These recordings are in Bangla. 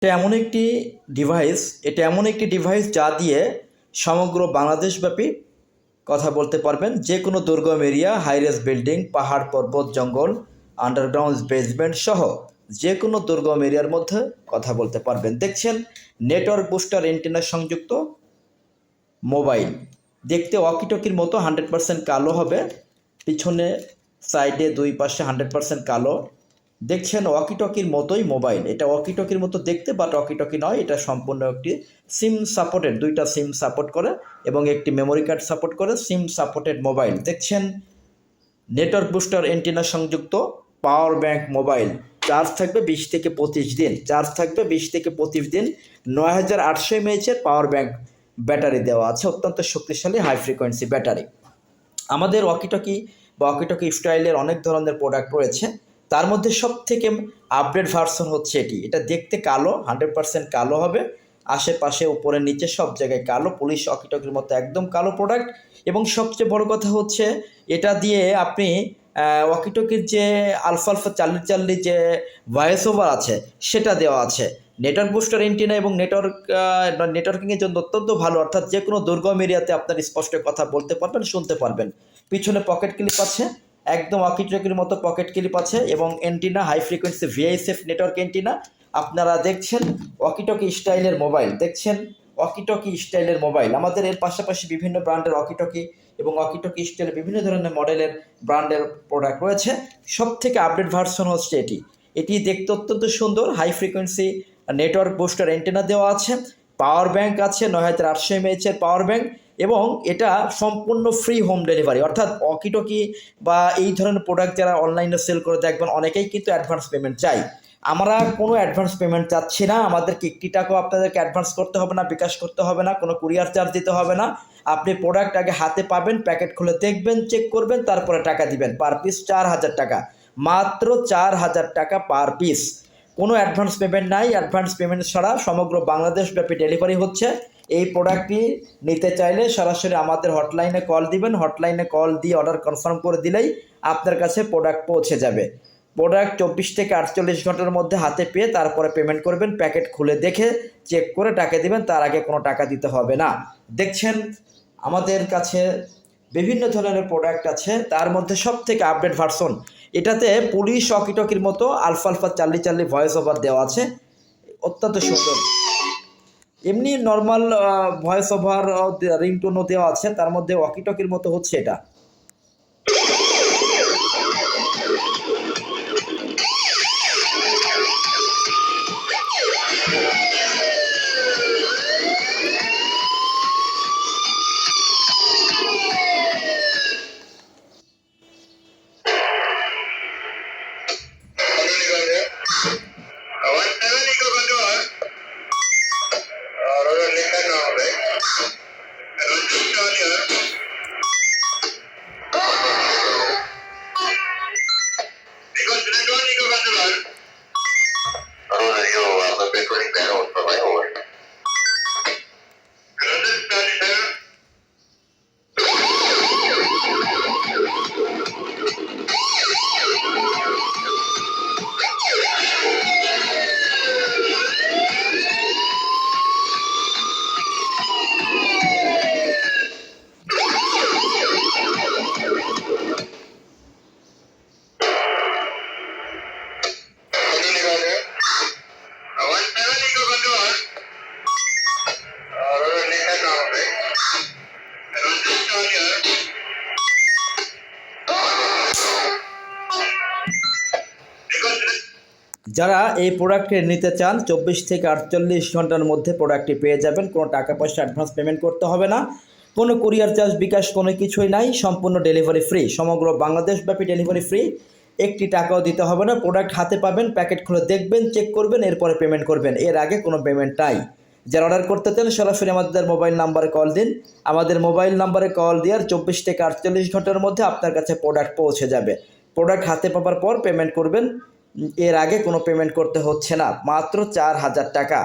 এটা এমন একটি ডিভাইস যা দিয়ে সমগ্র বাংলাদেশব্যাপী কথা বলতে পারবেন। যে কোনো দুর্গম এরিয়া, হাইরেজ বিল্ডিং, পাহাড় পর্বত জঙ্গল, আন্ডারগ্রাউন্ড বেসমেন্ট সহ যে কোনো দুর্গম এরিয়ার মধ্যে কথা বলতে পারবেন। দেখছেন নেটওয়ার্ক বুস্টার এন্টেনা সংযুক্ত মোবাইল। দেখতে ওয়াকিটকির মতো 100% কালো হবে, পিছনে সাইডে দুই পাশে 100% কালো। দেখছেন ওয়াকিটকির মতোই মোবাইল। এটা ওয়াকিটকির মতো দেখতে, বাট ওয়াকিটকি নয়। এটা সম্পূর্ণ একটি সিম সাপোর্টেড, দুইটা সিম সাপোর্ট করে এবং একটি মেমোরি কার্ড সাপোর্ট করে সিম সাপোর্টেড মোবাইল। দেখছেন নেটওয়ার্ক বুস্টার এন্টেনা সংযুক্ত পাওয়ার ব্যাংক মোবাইল। চার্জ থাকবে 20 থেকে 25 দিন। 9800 mAh পাওয়ার ব্যাংক ব্যাটারি দেওয়া আছে, অত্যন্ত শক্তিশালী হাই ফ্রিকোয়েন্সি ব্যাটারি। আমাদের ওয়াকিটকি স্টাইলের অনেক ধরনের প্রোডাক্ট রয়েছে, তার মধ্যে সব থেকে আপডেট ভার্সন হচ্ছে এটা দেখতে কালো, 100% কালো হবে, আশেপাশে উপরে নিচে সব জায়গায় কালো, পুলিশ ওয়াকিটকির মতো একদম কালো প্রোডাক্ট। এবং সবচেয়ে বড় কথা হচ্ছে এটা দিয়ে আপনি ওয়াকিটকির যে আলফা চাল্লি যে ভয়েস ওভার আছে সেটা দেওয়া আছে। নেটওয়ার্ক বুস্টার এন্টিনা এবং নেটওয়ার্কিংয়ের জন্য অত্যন্ত ভালো, অর্থাৎ যে কোনো দুর্গম এরিয়াতে আপনার স্পষ্ট কথা বলতে পারবেন, শুনতে পারবেন। পিছনে পকেট ক্লিপ আছে, একদম ওয়াকিটকির মতো পকেট ক্লিপ আছে এবং antenna high frequency VISF network antenna. আপনারা দেখছেন ওয়াকিটকি স্টাইলের মোবাইল। আমাদের এর পাশাপাশি বিভিন্ন ব্র্যান্ডের ওয়াকিটকি এবং ওয়াকিটকি স্টাইলের বিভিন্ন ধরনের মডেলের ব্র্যান্ডের প্রোডাক্ট রয়েছে। সব থেকে আপডেট ভার্সন হচ্ছে এটি দেখতে অত্যন্ত সুন্দর, high frequency network booster antenna দেওয়া আছে, পাওয়ার ব্যাংক আছে 9800 mAh পাওয়ার ব্যাংক, এবং এটা সম্পূর্ণ ফ্রি হোম ডেলিভারি। অর্থাৎ ওয়াকিটকি বা এই ধরনের প্রোডাক্ট যারা অনলাইনে সেল করে দেখবেন অনেকেই কিন্তু অ্যাডভান্স পেমেন্ট চাই। আমরা কোনো অ্যাডভান্স পেমেন্ট চাচ্ছি না, আমাদেরকে একটি টাকাও আপনাদেরকে অ্যাডভান্স করতে হবে না, বিকাশ করতে হবে না, কোনো কুরিয়ার চার্জ দিতে হবে না। আপনি প্রোডাক্ট আগে হাতে পাবেন, প্যাকেট খুলে দেখবেন, চেক করবেন, তারপরে টাকা দিবেন। পার পিস 4000 টাকা, মাত্র 4000 টাকা পার পিস। কোনো অ্যাডভান্স পেমেন্ট নাই, অ্যাডভান্স পেমেন্ট ছাড়া সমগ্র বাংলাদেশব্যাপী ডেলিভারি হচ্ছে। এই প্রোডাক্টটি নিতে চাইলে সরাসরি আমাদের হটলাইনে কল দিবেন, হটলাইনে কল দিয়ে অর্ডার কনফার্ম করে দিলেই আপনার কাছে প্রোডাক্ট পৌঁছে যাবে। প্রোডাক্ট 24 থেকে 48 ঘন্টার মধ্যে হাতে পেয়ে তারপরে পেমেন্ট করবেন, প্যাকেট খুলে দেখে চেক করে টাকা দিবেন, তার আগে কোনো টাকা দিতে হবে না। দেখছেন আমাদের কাছে বিভিন্ন ধরনের প্রোডাক্ট আছে, তার মধ্যে সব থেকে আপডেট ভার্সন এটাতে পুলিশ ওয়াকিটকির মতো আলফা চাল্লি ভয়েস ওভার দেওয়া আছে, অত্যন্ত সুন্দর। এমনি নর্মাল ভয়েস ওভার রিংটোনও দেওয়া আছে, তার মধ্যে ওয়াকিটকির মতো হচ্ছে এটা। যারা এই প্রোডাক্টটি নিতে চান 24 থেকে 48 ঘন্টার মধ্যে প্রোডাক্টটি পেয়ে যাবেন। কোনো টাকা পয়সা অ্যাডভান্স পেমেন্ট করতে হবে না, কোনো কুরিয়ার চার্জ, বিকাশ, কোনো কিছুই নাই, সম্পূর্ণ ডেলিভারি ফ্রি, সমগ্র বাংলাদেশব্যাপী ডেলিভারি ফ্রি, একটি টাকাও দিতে হবে না। প্রোডাক্ট হাতে পাবেন, প্যাকেট খুলে দেখবেন, চেক করবেন, এরপরে পেমেন্ট করবেন, এর আগে কোনো পেমেন্ট নাই। যারা অর্ডার করতে চান সরাসরি আমাদের মোবাইল নাম্বারে কল দিন। আমাদের মোবাইল নাম্বারে কল দেওয়ার 24 থেকে 48 ঘন্টার মধ্যে আপনার কাছে প্রোডাক্ট পৌঁছে যাবে। প্রোডাক্ট হাতে পাওয়ার পর পেমেন্ট করবেন, এর আগে কোনো পেমেন্ট করতে হচ্ছে না, মাত্র 4000 টাকা।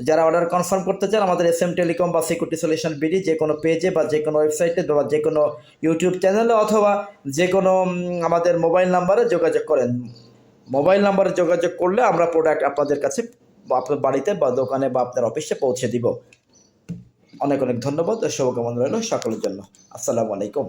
যারা অর্ডার কনফার্ম করতে চান আমাদের SM টেলিকম বা সিকিউরিটি সলিউশন বিডি যে কোনো পেজে বা যে কোনো ওয়েবসাইটে বা যে কোনো ইউটিউব চ্যানেলে অথবা যে কোনো আমাদের মোবাইল নাম্বারে যোগাযোগ করেন। মোবাইল নাম্বারে যোগাযোগ করলে আমরা প্রোডাক্ট আপনাদের কাছে বা আপনার বাড়িতে বা দোকানে বা আপনার অফিসে পৌঁছে দিব। অনেক অনেক ধন্যবাদ ও শুভকামনা রইল সকলের জন্য। আসসালামু আলাইকুম।